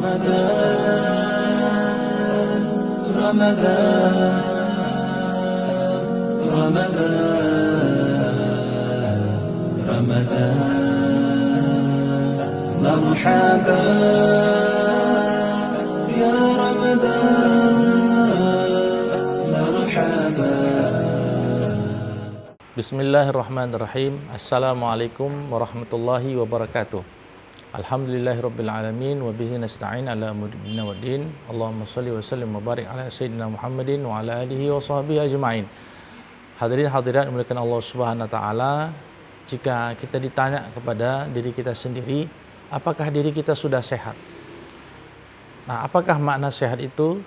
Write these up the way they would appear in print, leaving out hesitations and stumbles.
رمضان رمضان رمضان رمضان مرحبا يا رمضان مرحبا. Bismillahirrahmanirrahim. Assalamualaikum warahmatullahi wabarakatuh. Alhamdulillahirabbil alamin wa bihi nasta'in ala umuri dunya waddin. Allahumma shalli wa sallim wa barik ala sayyidina Muhammadin wa ala alihi wa sahbihi ajmain. Hadirin hadirat dimuliakan Allah Subhanahu wa taala, jika kita ditanya kepada diri kita sendiri, apakah diri kita sudah sehat? Nah, apakah makna sehat itu?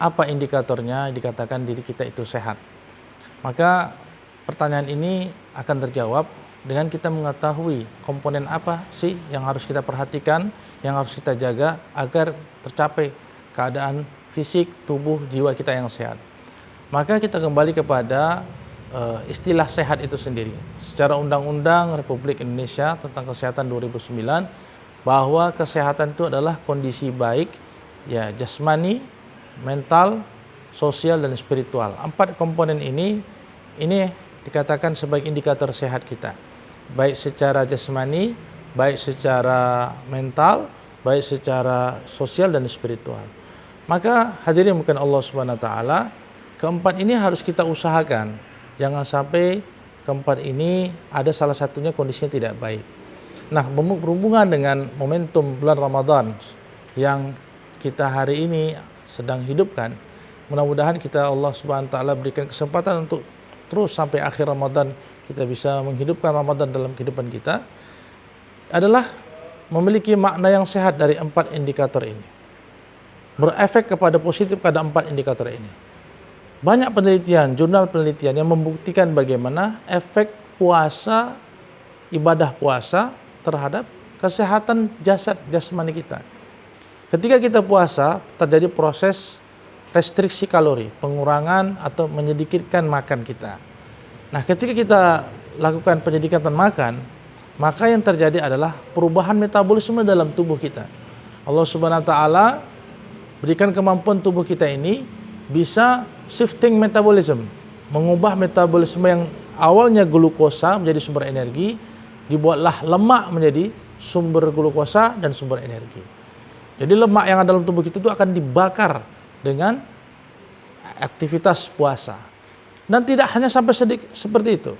Apa indikatornya dikatakan diri kita itu sehat? Maka pertanyaan ini akan terjawab dengan kita mengetahui komponen apa sih yang harus kita perhatikan, yang harus kita jaga agar tercapai keadaan fisik, tubuh, jiwa kita yang sehat. Maka kita kembali kepada istilah sehat itu sendiri. Secara Undang-Undang Republik Indonesia tentang Kesehatan 2009, bahwa kesehatan itu adalah kondisi baik, ya, jasmani, mental, sosial, dan spiritual. 4 komponen ini dikatakan sebagai indikator sehat kita, baik secara jasmani, baik secara mental, baik secara sosial dan spiritual. Maka hadirin bukan Allah Subhanahu wa taala, keempat ini harus kita usahakan. Jangan sampai keempat ini ada salah satunya kondisinya tidak baik. Nah, berhubungan dengan momentum bulan Ramadan yang kita hari ini sedang hidupkan, mudah-mudahan kita Allah Subhanahu wa taala berikan kesempatan untuk terus sampai akhir Ramadan kita bisa menghidupkan Ramadan dalam kehidupan kita, adalah memiliki makna yang sehat dari 4 indikator ini. Berefek kepada positif pada 4 indikator ini. Banyak penelitian, jurnal penelitian yang membuktikan bagaimana efek puasa, ibadah puasa terhadap kesehatan jasmani kita. Ketika kita puasa, terjadi proses restriksi kalori, pengurangan atau menyedikitkan makan kita. Nah, ketika kita lakukan penyedikan makan, maka yang terjadi adalah perubahan metabolisme dalam tubuh kita. Allah Subhanahu wa taala berikan kemampuan tubuh kita ini bisa shifting metabolism, mengubah metabolisme yang awalnya glukosa menjadi sumber energi, dibuatlah lemak menjadi sumber glukosa dan sumber energi. Jadi lemak yang ada dalam tubuh kita itu akan dibakar dengan aktivitas puasa. Dan tidak hanya sampai seperti itu.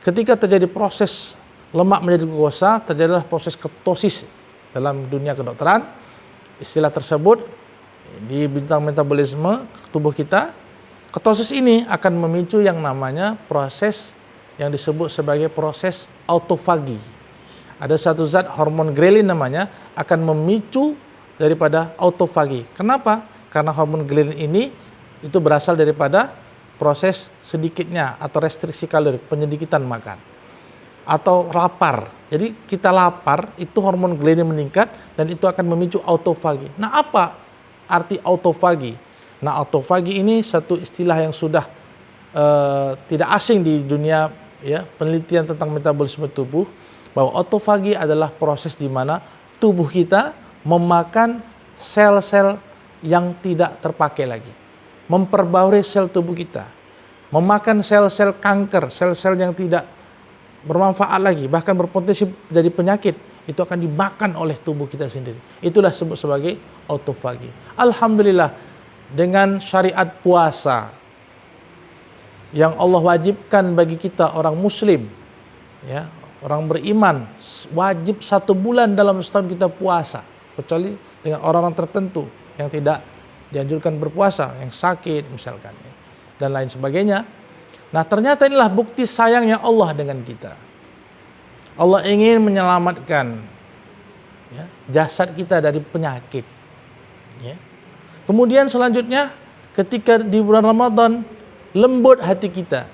Ketika terjadi proses lemak menjadi glukosa, terjadilah proses ketosis dalam dunia kedokteran. Istilah tersebut di bidang metabolisme tubuh kita. Ketosis ini akan memicu yang namanya proses yang disebut sebagai proses autofagi. Ada satu zat hormon grelin namanya akan memicu daripada autofagi. Kenapa? Karena hormon grelin ini itu berasal daripada proses sedikitnya atau restriksi kalori, penyedikitan makan atau lapar. Jadi kita lapar, itu hormon grelin meningkat dan itu akan memicu autofagi. Nah, apa arti autofagi? Nah, autofagi ini satu istilah yang sudah tidak asing di dunia, ya, penelitian tentang metabolisme tubuh, bahwa autofagi adalah proses di mana tubuh kita memakan sel-sel yang tidak terpakai lagi, memperbarui sel tubuh kita, memakan sel-sel kanker, sel-sel yang tidak bermanfaat lagi, bahkan berpotensi jadi penyakit, itu akan dimakan oleh tubuh kita sendiri. Itulah disebut sebagai autofagi. Alhamdulillah, dengan syariat puasa yang Allah wajibkan bagi kita orang muslim, ya, orang beriman, wajib 1 bulan dalam setahun kita puasa, kecuali dengan orang-orang tertentu yang tidak dianjurkan berpuasa, yang sakit misalkan, dan lain sebagainya. Nah, ternyata inilah bukti sayangnya Allah dengan kita. Allah ingin menyelamatkan, ya, jasad kita dari penyakit, ya. Kemudian selanjutnya, ketika di bulan Ramadan, lembut hati kita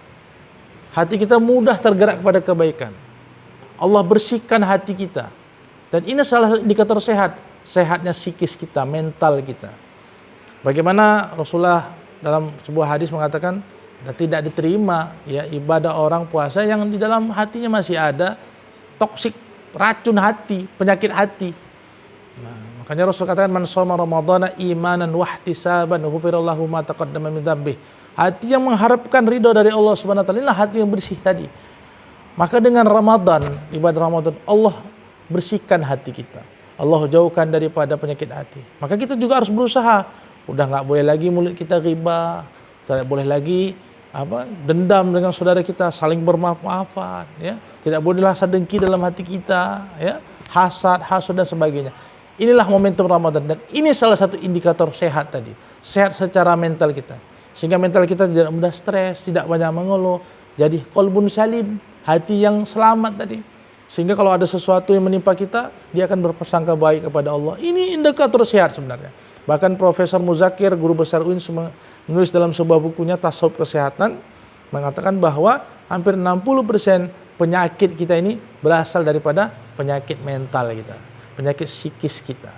mudah tergerak kepada kebaikan. Allah bersihkan hati kita, dan ini salah indikator sehatnya psikis kita, mental kita. Bagaimana Rasulullah dalam sebuah hadis mengatakan, tidak diterima, ya, ibadah orang puasa yang di dalam hatinya masih ada toksik, racun hati, penyakit hati. Nah, Makanya Rasul katakan man shoma ramadhana imanan wahtisaban ghufira lahu ma taqaddama min dzambih. Hati yang mengharapkan ridho dari Allah Subhanahu wa taala, inilah hati yang bersih tadi. Maka dengan Ramadan, ibadah Ramadan, Allah bersihkan hati kita. Allah jauhkan daripada penyakit hati. Maka kita juga harus berusaha. Udah nggak boleh lagi mulut kita riba, tidak boleh lagi dendam dengan saudara kita, saling bermaaf-maafan, ya. Tidak boleh rasa dengki dalam hati kita, ya. Hasad dan sebagainya. Inilah momentum Ramadan dan ini salah satu indikator sehat tadi. Sehat secara mental kita. Sehingga mental kita tidak mudah stres, tidak banyak mengeluh. Jadi qalbun salim, hati yang selamat tadi. Sehingga kalau ada sesuatu yang menimpa kita, dia akan berprasangka baik kepada Allah. Ini indikator sehat sebenarnya. Bahkan Profesor Muzakir, guru besar UIN, menulis dalam sebuah bukunya Tasawuf Kesehatan, mengatakan bahwa hampir 60% penyakit kita ini berasal daripada penyakit mental kita, penyakit psikis kita.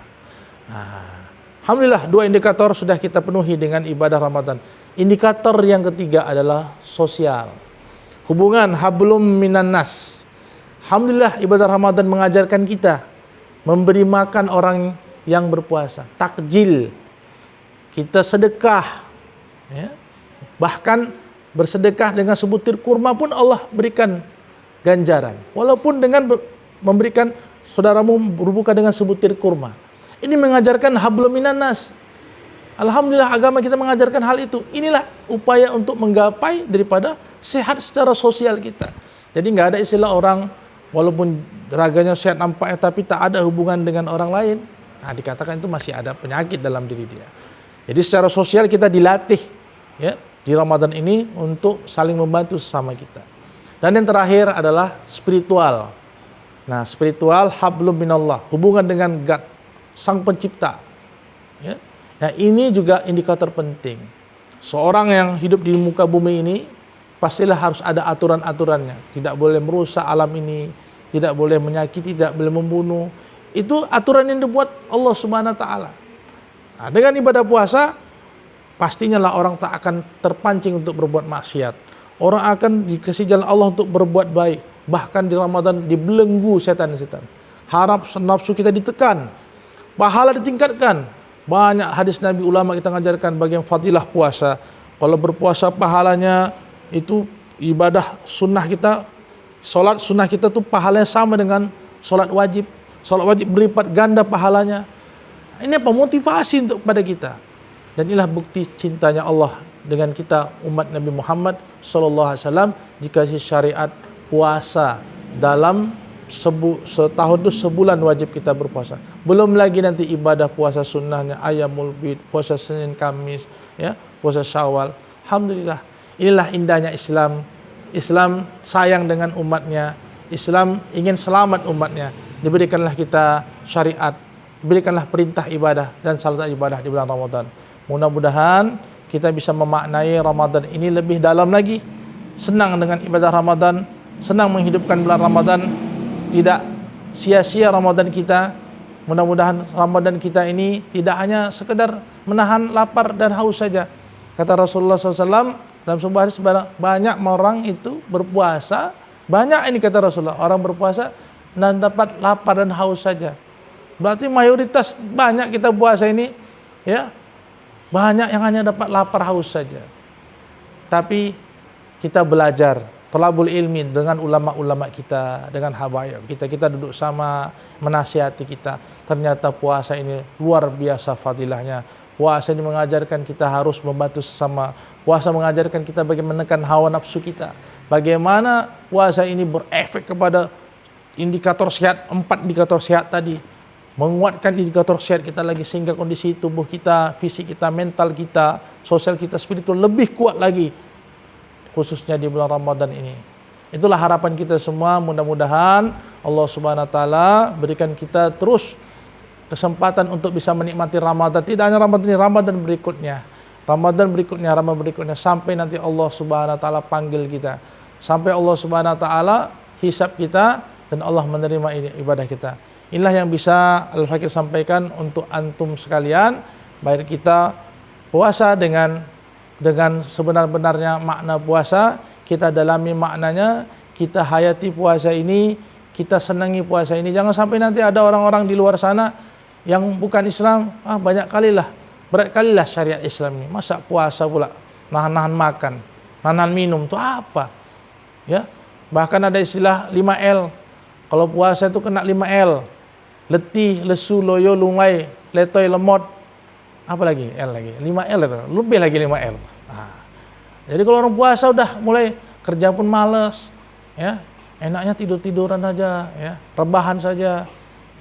Alhamdulillah, 2 indikator sudah kita penuhi dengan ibadah Ramadan. Indikator yang ketiga adalah sosial. Hubungan hablum minan nas. Alhamdulillah, ibadah Ramadan mengajarkan kita memberi makan orang yang berpuasa, takjil. Kita sedekah, ya. Bahkan bersedekah dengan sebutir kurma pun Allah berikan ganjaran. Walaupun dengan memberikan saudaramu berbuka dengan sebutir kurma. Ini mengajarkan hablum minan nas. Alhamdulillah, agama kita mengajarkan hal itu. Inilah upaya untuk menggapai daripada sehat secara sosial kita. Jadi nggak ada istilah orang walaupun raganya sehat nampaknya tapi tak ada hubungan dengan orang lain. Nah, dikatakan itu masih ada penyakit dalam diri dia. Jadi secara sosial kita dilatih, ya, di Ramadan ini untuk saling membantu sesama kita. Dan yang terakhir adalah spiritual. Nah, spiritual hablum minallah, hubungan dengan God, Sang Pencipta. Ya. Nah, ini juga indikator penting. Seorang yang hidup di muka bumi ini pastilah harus ada aturan-aturannya. Tidak boleh merusak alam ini, tidak boleh menyakiti, tidak boleh membunuh. Itu aturan yang dibuat Allah Subhanahu wa taala. Nah, dengan ibadah puasa pastinya lah orang tak akan terpancing untuk berbuat maksiat. Orang akan dikasih jalan Allah untuk berbuat baik. Bahkan di Ramadan dibelenggu setan-setan. Harap nafsu kita ditekan, pahala ditingkatkan. Banyak hadis Nabi, ulama kita mengajarkan bagian fadilah puasa. Kalau berpuasa pahalanya itu ibadah sunnah kita, solat sunnah kita tuh pahalanya sama dengan solat wajib. Solat wajib berlipat ganda pahalanya. Ini apa? Motivasi untuk pada kita. Dan inilah bukti cintanya Allah dengan kita umat Nabi Muhammad SAW dikasih syariat puasa dalam setahun itu sebulan wajib kita berpuasa. Belum lagi nanti ibadah puasa sunnahnya Ayyamul Bid, puasa Senin Kamis, ya, puasa Syawal. Alhamdulillah. Inilah indahnya Islam. Islam sayang dengan umatnya. Islam ingin selamat umatnya. Diberikanlah kita syariat, diberikanlah perintah ibadah dan salat ibadah di bulan Ramadan. Mudah-mudahan kita bisa memaknai Ramadan ini lebih dalam lagi. Senang dengan ibadah Ramadan, senang menghidupkan bulan Ramadan. Tidak sia-sia Ramadan kita. Mudah-mudahan Ramadan kita ini tidak hanya sekedar menahan lapar dan haus saja. Kata Rasulullah SAW dalam sebuah hadis, banyak orang itu berpuasa, banyak ini kata Rasulullah, orang berpuasa dan dapat lapar dan haus saja. Berarti mayoritas banyak kita puasa ini, ya, banyak yang hanya dapat lapar haus saja. Tapi kita belajar thalabul ilmi dengan ulama-ulama kita, dengan habaib kita duduk sama menasihati kita. Ternyata puasa ini luar biasa fadilahnya. Puasa ini mengajarkan kita harus membantu sesama. Puasa mengajarkan kita bagaimana menekan hawa nafsu kita. Bagaimana puasa ini berefek kepada indikator sehat, 4 indikator sehat tadi. Menguatkan indikator sehat kita lagi sehingga kondisi tubuh kita, fisik kita, mental kita, sosial kita, spiritual lebih kuat lagi. Khususnya di bulan Ramadan ini. Itulah harapan kita semua. Mudah-mudahan Allah Subhanahu wa taala berikan kita terus kesempatan untuk bisa menikmati Ramadan. Tidak hanya Ramadan ini, Ramadan berikutnya. Ramadan berikutnya sampai nanti Allah Subhanahu wa taala panggil kita. Sampai Allah Subhanahu wa taala hisab kita dan Allah menerima ibadah kita. Inilah yang bisa Al-Fakir sampaikan untuk antum sekalian. Baik kita puasa dengan sebenar-benarnya makna puasa, kita dalami maknanya, kita hayati puasa ini, kita senangi puasa ini. Jangan sampai nanti ada orang-orang di luar sana yang bukan Islam, banyak kalilah, berat kalilah syariat Islam ini. Masa puasa pula, nahan-nahan makan, nahan minum, itu apa? Ya, bahkan ada istilah 5L. Kalau puasa itu kena 5L. Letih, lesu, loyo, lunglai, letoy, lemot. Apa lagi? L lagi. 5L itu. Lebih lagi 5L. Nah, jadi kalau orang puasa udah mulai kerja pun males, ya, enaknya tidur-tiduran aja, ya, rebahan saja.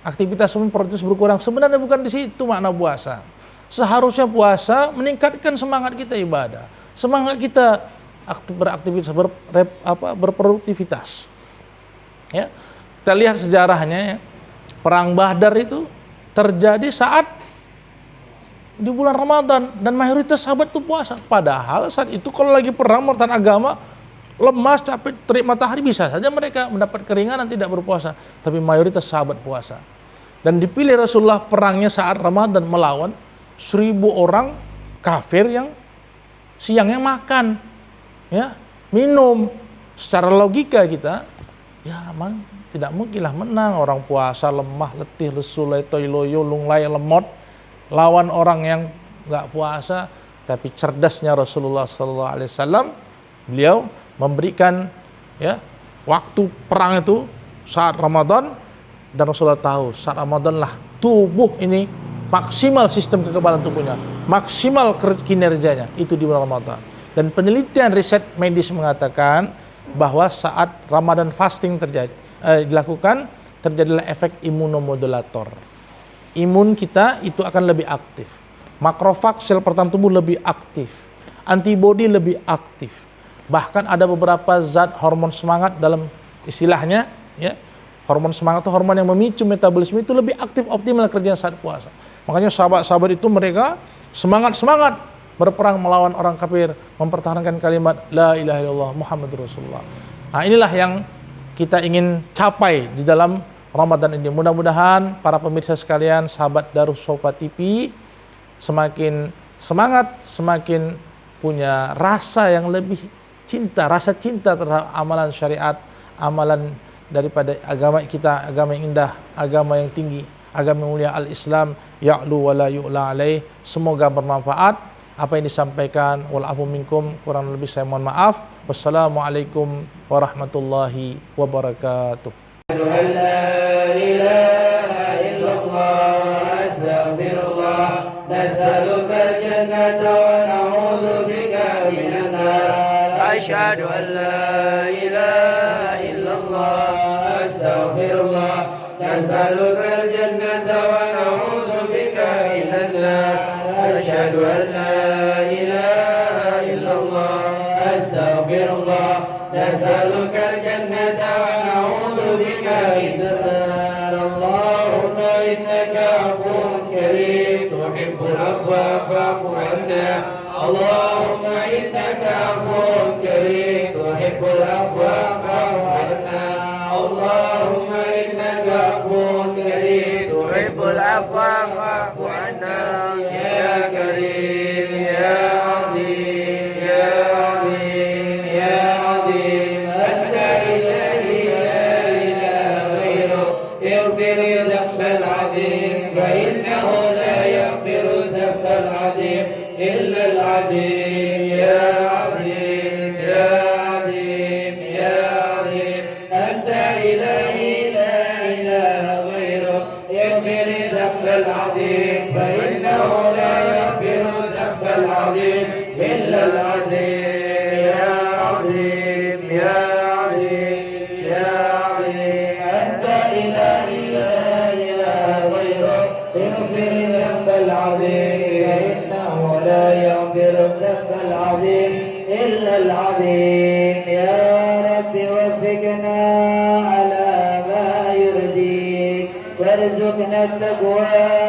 Aktivitas pun terus berkurang. Sebenarnya bukan di situ makna puasa. Seharusnya puasa meningkatkan semangat kita ibadah. Semangat kita beraktivitas, berproduktivitas. Ya. Kita lihat sejarahnya, ya. Perang Badar itu terjadi saat di bulan Ramadan dan mayoritas sahabat itu puasa. Padahal saat itu kalau lagi perang merupakan agama, lemas, capek, terik matahari, bisa saja mereka mendapat keringanan tidak berpuasa. Tapi mayoritas sahabat puasa. Dan dipilih Rasulullah perangnya saat Ramadan melawan 1000 orang kafir yang siangnya makan, ya, minum. Secara logika kita, ya memang tidak mungkinlah menang orang puasa lemah, letih, lesu, letoy, loyo, lunglai, lemot lawan orang yang nggak puasa. Tapi cerdasnya Rasulullah SAW, beliau memberikan, ya, waktu perang itu saat Ramadan, dan Rasulullah tahu saat Ramadan lah tubuh ini maksimal sistem kekebalan tubuhnya, maksimal kinerjanya itu di bulan Ramadan. Dan penelitian riset medis mengatakan bahwa saat Ramadan fasting dilakukan, terjadilah efek imunomodulator. Imun kita itu akan lebih aktif, makrofag sel pertahanan tubuh lebih aktif, antibodi lebih aktif. Bahkan ada beberapa zat hormon semangat dalam istilahnya, ya. Hormon semangat itu hormon yang memicu metabolisme itu lebih aktif, optimal kerjanya saat puasa. Makanya sahabat-sahabat itu mereka semangat berperang melawan orang kafir, mempertahankan kalimat la ilaha illallah Muhammadur Rasulullah. Nah, inilah yang kita ingin capai di dalam Ramadan ini. Mudah-mudahan para pemirsa sekalian, sahabat Darus Sofa TV semakin semangat, semakin punya rasa yang lebih rasa cinta terhadap amalan syariat, amalan daripada agama kita, agama yang indah, agama yang tinggi, agama yang mulia, al-Islam, ya'lu wa la yu'la alaih. Semoga bermanfaat apa yang disampaikan. Wal afu minkum, kurang lebih saya mohon maaf. Wassalamualaikum warahmatullahi wabarakatuh. أشهد أن لا إله إلا الله أستغفر الله نسألك الجنة ونعوذ بك من النار أشهد أن لا إله إلا الله أستغفر الله نسألك الجنة ونعوذ بك من النار اللهم إنك عفو كريم تحب العفو فاعف عنا اللهم إنك عفو كريم تحب العفو فاعف عنا اللهم إنك عفو كريم تحب العفو فاعف عنا يا كريم يا عظيم يا عظيم يا عظيم أنت إلهي لا إله غيرك اغفر الذنب العظيم فإنه لا يغفر الذنب العظيم إلا العظيم يا عظيم يا عظيم يا عظيم أنت إلهي لا إله غيرك يغفر الذنب العظيم فإنه لا يغفر الذنب العظيم إلا العظيم يا عظيم يا عظيم يا عظيم أنت إلهي لا إله غيرك يغفر الذنب العظيم فإنه لا يغفر الذنب العظيم إلا العظيم يا رب وفقنا على ما يرضيك وارزقنا التقوى